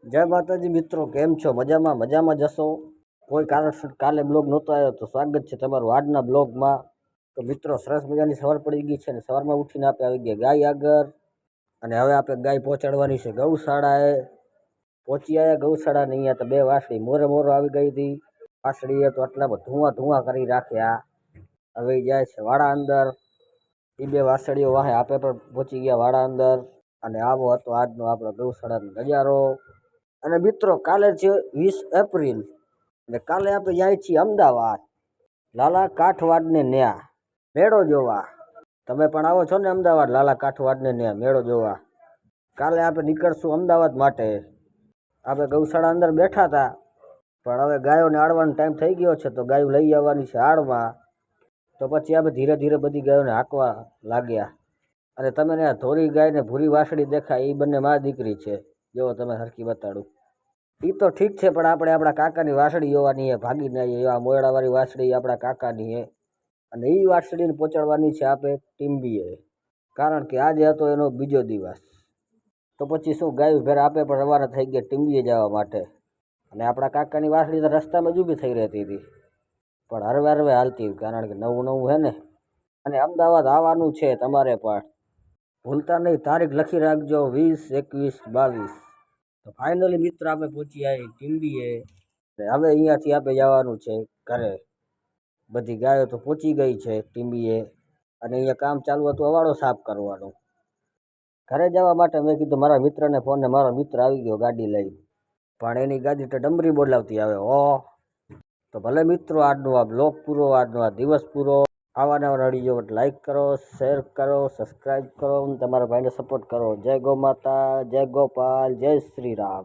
જય માતાજી મિત્રો, કેમ છો? મજામાં મજામાં જશો. કોઈ કારણસર કાલે બ્લોગ નહોતો આવ્યો તો સ્વાગત છે તમારું આજના બ્લોગમાં. તો મિત્રો, સરસ મજાની સવાર પડી ગઈ છે અને સવારમાં ઉઠીને આપણે આવી ગયા ગાય આગળ. અને હવે આપણે ગાય પહોંચાડવાની છે ગૌશાળાએ. પહોંચી આવ્યા ગૌશાળાને. અહીંયા તો બે વાસળી મોરે મોરો આવી ગઈ હતી. વાસળીએ તો આટલામાં ધુઆ કરી રાખ્યા. હવે જાય છે વાડા અંદર. એ બે વાસળીઓ વાહે આપે પણ પહોંચી ગયા વાડા અંદર. અને આવો હતો આજનો આપણો ગૌશાળાનો નજારો. અને મિત્રો, કાલે છે 20 એપ્રિલ અને કાલે આપણે જાય છીએ અમદાવાદ, લાલા કાઠવાડને ન્યા મેળો જોવા. તમે પણ આવો છો ને અમદાવાદ લાલા કાઠવાડને ન્યા મેળો જોવા? કાલે આપણે નીકળશું અમદાવાદ માટે. આપણે ગૌશાળા અંદર બેઠા હતા, પણ હવે ગાયોને આડવાનો ટાઈમ થઈ ગયો છે તો ગાયો લઈ આવવાની છે આડમાં. તો પછી આપણે ધીરે ધીરે બધી ગાયોને હાંકવા લાગ્યા. અને તમે ને ધોરી ગાય ને ભૂરી વાસળી દેખાય, એ બંને મારી દીકરી છે. જો તમે હરખી બતાડું. એ તો ઠીક છે, પણ આપણે આપણા કાકાની વાસળી જોવાની છે. ભાગીને એવા મોયડાવાળી વાસળી આપણા કાકાની છે. અને એ વાસળીને પહોંચાડવાની છે આપણે ટીમ્બીએ, કારણ કે આજે હતો એનો બીજો દિવસ. તો પછી શું, ગાયું ઘરે આપે પણ રવાના થઈ ગયા ટીમ્બીએ જવા માટે. અને આપણા કાકાની વાસળી તો રસ્તામાં જ ઊભી થઈ રહેતી હતી, પણ હરવે હરવે હાલતી, કારણ કે નવું નવું છે ને. અને અમદાવાદ આવવાનું છે તમારે પણ. ભૂલતા નહીં, તારીખ લખી રાખજો 20, 21, 22. તો ફાઇનલી મિત્ર, આપણે પહોંચી આવી ટીમ્બીએ. હવે અહીંયાથી આપણે જવાનું છે ઘરે. બધી ગાયો તો પહોંચી ગઈ છે ટીમ્બીએ. અને અહીંયા કામ ચાલુ હતું અવાડો સાફ કરવાનું. ઘરે જવા માટે મેં કીધું મારા મિત્રને ફોન, ને મારો મિત્ર આવી ગયો ગાડી લઈ. પણ એની ગાડી તો ડમરી બોલાવતી આવે. તો ભલે મિત્રો, આજનો આ બ્લોગ પૂરો, આજનો આ દિવસ પૂરો. આવા નવા વિડીયો લાઈક કરો, શેર કરો, સબસ્ક્રાઈબ કરો, તમારા ભાઈને સપોર્ટ કરો. જય ગૌ માતા, જય ગોપાલ, જય શ્રી રામ.